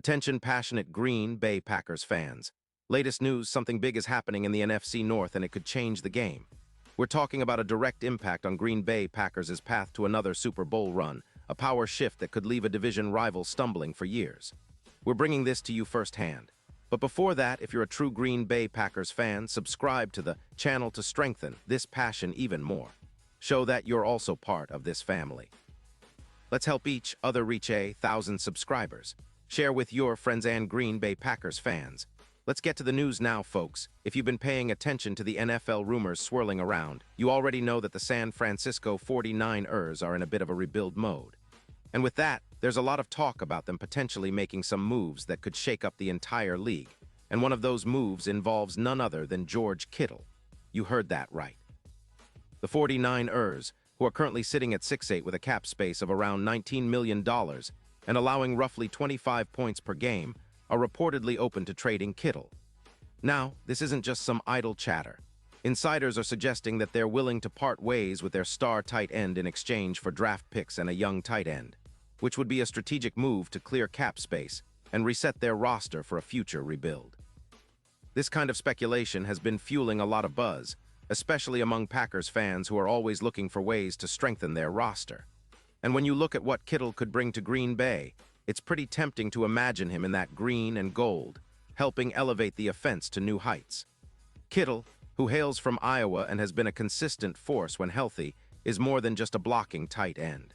Attention passionate Green Bay Packers fans. Latest news, something big is happening in the NFC North and it could change the game. We're talking about a direct impact on Green Bay Packers' path to another Super Bowl run, a power shift that could leave a division rival stumbling for years. We're bringing this to you firsthand. But before that, if you're a true Green Bay Packers fan, subscribe to the channel to strengthen this passion even more. Show that you're also part of this family. Let's help each other reach 1,000 subscribers. Share with your friends and Green Bay Packers fans. Let's get to the news now, folks. If you've been paying attention to the NFL rumors swirling around, you already know that the San Francisco 49ers are in a bit of a rebuild mode. And with that, there's a lot of talk about them potentially making some moves that could shake up the entire league. And one of those moves involves none other than George Kittle. You heard that right. The 49ers, who are currently sitting at 6'8" with a cap space of around $19 million and allowing roughly 25 points per game, are reportedly open to trading Kittle. Now, this isn't just some idle chatter. Insiders are suggesting that they're willing to part ways with their star tight end in exchange for draft picks and a young tight end, which would be a strategic move to clear cap space and reset their roster for a future rebuild. This kind of speculation has been fueling a lot of buzz, especially among Packers fans who are always looking for ways to strengthen their roster. And when you look at what Kittle could bring to Green Bay, it's pretty tempting to imagine him in that green and gold, helping elevate the offense to new heights. Kittle, who hails from Iowa and has been a consistent force when healthy, is more than just a blocking tight end.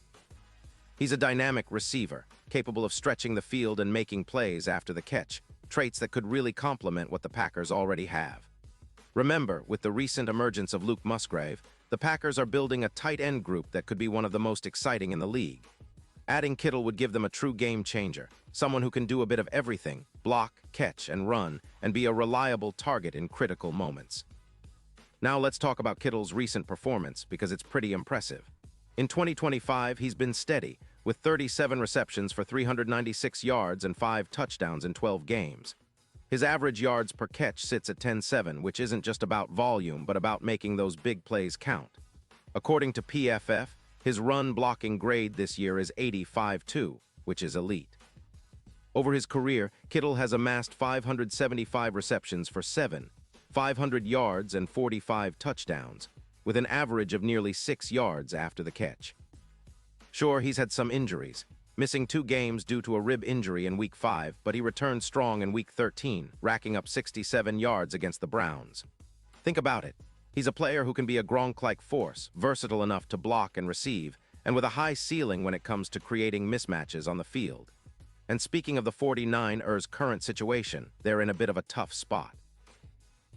He's a dynamic receiver, capable of stretching the field and making plays after the catch, traits that could really complement what the Packers already have. Remember, with the recent emergence of Luke Musgrave, the Packers are building a tight end group that could be one of the most exciting in the league. Adding Kittle would give them a true game changer, someone who can do a bit of everything, block, catch, and run, and be a reliable target in critical moments. Now let's talk about Kittle's recent performance, because it's pretty impressive. In 2025, he's been steady, with 37 receptions for 396 yards and 5 touchdowns in 12 games. His average yards per catch sits at 10.7, which isn't just about volume, but about making those big plays count. According to PFF, his run-blocking grade this year is 85.2, which is elite. Over his career, Kittle has amassed 575 receptions for 500 yards and 45 touchdowns, with an average of nearly 6 yards after the catch. Sure, he's had some injuries, missing 2 games due to a rib injury in Week 5, but he returned strong in Week 13, racking up 67 yards against the Browns. Think about it. He's a player who can be a Gronk-like force, versatile enough to block and receive, and with a high ceiling when it comes to creating mismatches on the field. And speaking of the 49ers' current situation, they're in a bit of a tough spot.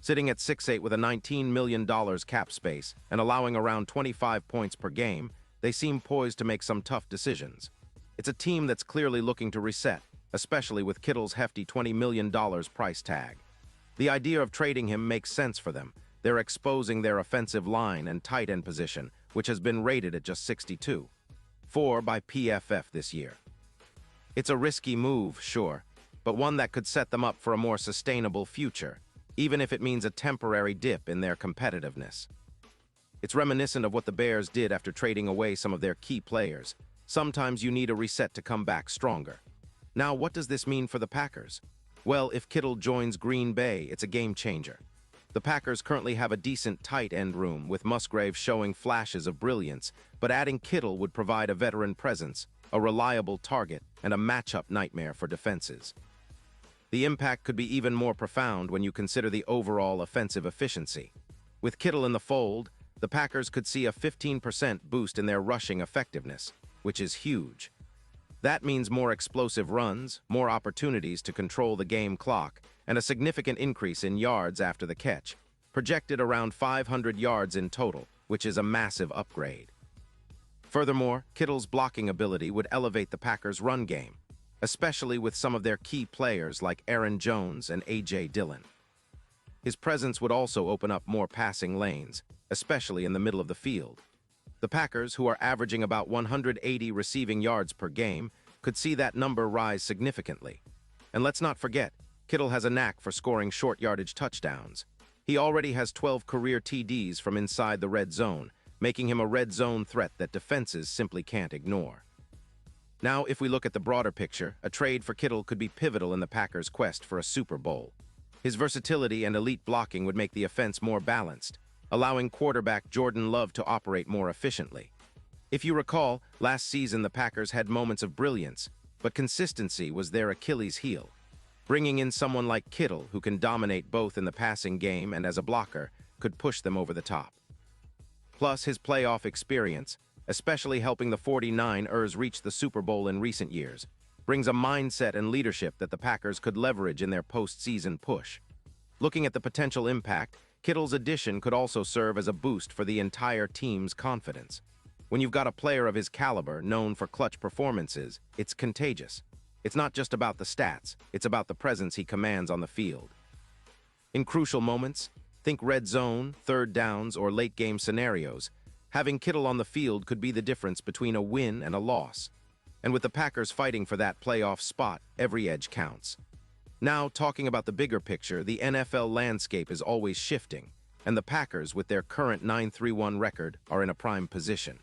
Sitting at 6'8" with a $19 million cap space and allowing around 25 points per game, they seem poised to make some tough decisions. It's a team that's clearly looking to reset, especially with Kittle's hefty $20 million price tag. The idea of trading him makes sense for them. They're exposing their offensive line and tight end position, which has been rated at just 62.4 by PFF this year. It's a risky move, sure, but one that could set them up for a more sustainable future, even if it means a temporary dip in their competitiveness. It's reminiscent of what the Bears did after trading away some of their key players. Sometimes you need a reset to come back stronger. Now, what does this mean for the Packers? Well, if Kittle joins Green Bay, it's a game changer. The Packers currently have a decent tight end room, with Musgrave showing flashes of brilliance, but adding Kittle would provide a veteran presence, a reliable target, and a matchup nightmare for defenses. The impact could be even more profound when you consider the overall offensive efficiency. With Kittle in the fold, the Packers could see a 15% boost in their rushing effectiveness, which is huge. That means more explosive runs, more opportunities to control the game clock, and a significant increase in yards after the catch, projected around 500 yards in total, which is a massive upgrade. Furthermore, Kittle's blocking ability would elevate the Packers' run game, especially with some of their key players like Aaron Jones and A.J. Dillon. His presence would also open up more passing lanes, especially in the middle of the field. The Packers, who are averaging about 180 receiving yards per game, could see that number rise significantly. And let's not forget, Kittle has a knack for scoring short yardage touchdowns. He already has 12 career TDs from inside the red zone, making him a red zone threat that defenses simply can't ignore. Now, if we look at the broader picture, a trade for Kittle could be pivotal in the Packers' quest for a Super Bowl. His versatility and elite blocking would make the offense more balanced, allowing quarterback Jordan Love to operate more efficiently. If you recall, last season the Packers had moments of brilliance, but consistency was their Achilles heel. Bringing in someone like Kittle, who can dominate both in the passing game and as a blocker, could push them over the top. Plus, his playoff experience, especially helping the 49ers reach the Super Bowl in recent years, brings a mindset and leadership that the Packers could leverage in their postseason push. Looking at the potential impact, Kittle's addition could also serve as a boost for the entire team's confidence. When you've got a player of his caliber known for clutch performances, it's contagious. It's not just about the stats, it's about the presence he commands on the field. In crucial moments, think red zone, third downs, or late-game scenarios, having Kittle on the field could be the difference between a win and a loss. And with the Packers fighting for that playoff spot, every edge counts. Now, talking about the bigger picture, the NFL landscape is always shifting, and the Packers, with their current 9-3-1 record, are in a prime position.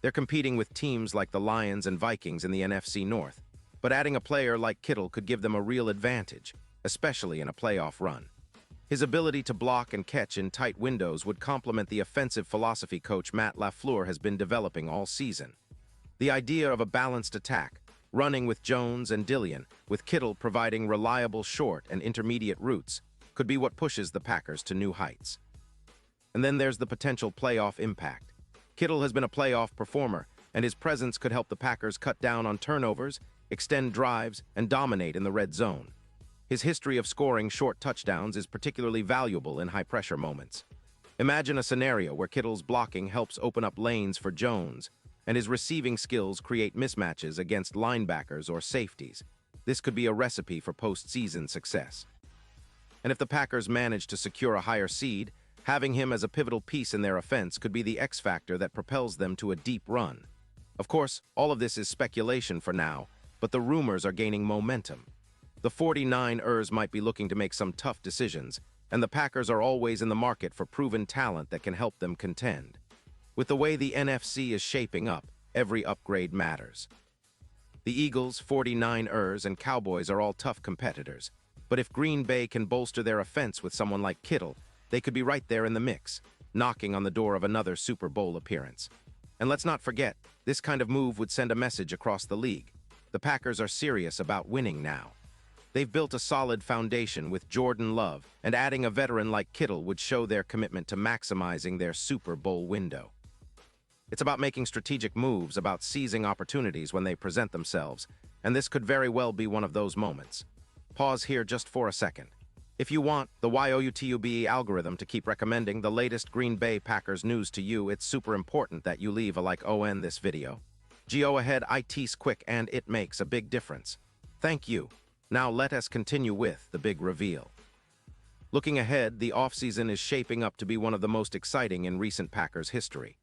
They're competing with teams like the Lions and Vikings in the NFC North, but adding a player like Kittle could give them a real advantage, especially in a playoff run. His ability to block and catch in tight windows would complement the offensive philosophy coach Matt LaFleur has been developing all season. The idea of a balanced attack, running with Jones and Dillon, with Kittle providing reliable short and intermediate routes, could be what pushes the Packers to new heights. And then there's the potential playoff impact. Kittle has been a playoff performer, and his presence could help the Packers cut down on turnovers, extend drives, and dominate in the red zone. His history of scoring short touchdowns is particularly valuable in high-pressure moments. Imagine a scenario where Kittle's blocking helps open up lanes for Jones, and his receiving skills create mismatches against linebackers or safeties. This could be a recipe for postseason success. And if the Packers manage to secure a higher seed, having him as a pivotal piece in their offense could be the X factor that propels them to a deep run. Of course, all of this is speculation for now, but the rumors are gaining momentum. The 49ers might be looking to make some tough decisions, and the Packers are always in the market for proven talent that can help them contend. With the way the NFC is shaping up, every upgrade matters. The Eagles, 49ers, and Cowboys are all tough competitors, but if Green Bay can bolster their offense with someone like Kittle, they could be right there in the mix, knocking on the door of another Super Bowl appearance. And let's not forget, this kind of move would send a message across the league. The Packers are serious about winning now. They've built a solid foundation with Jordan Love, and adding a veteran like Kittle would show their commitment to maximizing their Super Bowl window. It's about making strategic moves, about seizing opportunities when they present themselves, and this could very well be one of those moments. Pause here just for a second. If you want the YOUTUBE algorithm to keep recommending the latest Green Bay Packers news to you, it's super important that you leave a like on this video. Go ahead, it's quick and it makes a big difference. Thank you. Now let us continue with the big reveal. Looking ahead, the offseason is shaping up to be one of the most exciting in recent Packers history.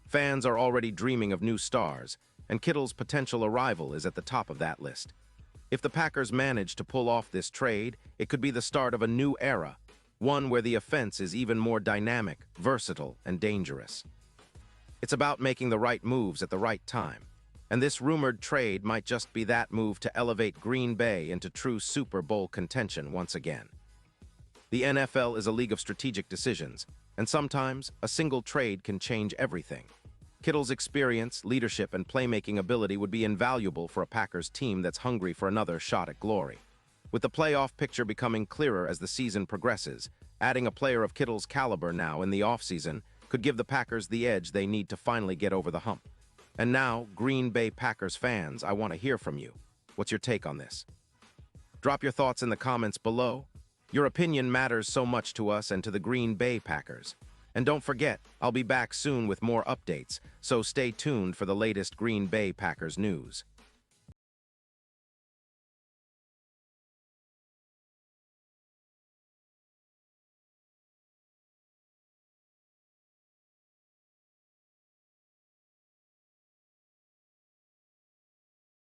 Fans are already dreaming of new stars, and Kittle's potential arrival is at the top of that list. If the Packers manage to pull off this trade, it could be the start of a new era, one where the offense is even more dynamic, versatile, and dangerous. It's about making the right moves at the right time, and this rumored trade might just be that move to elevate Green Bay into true Super Bowl contention once again. The NFL is a league of strategic decisions, and sometimes a single trade can change everything. Kittle's experience, leadership, and playmaking ability would be invaluable for a Packers team that's hungry for another shot at glory. With the playoff picture becoming clearer as the season progresses, adding a player of Kittle's caliber now in the offseason could give the Packers the edge they need to finally get over the hump. And now, Green Bay Packers fans, I want to hear from you. What's your take on this? Drop your thoughts in the comments below. Your opinion matters so much to us and to the Green Bay Packers. And don't forget, I'll be back soon with more updates, so stay tuned for the latest Green Bay Packers news.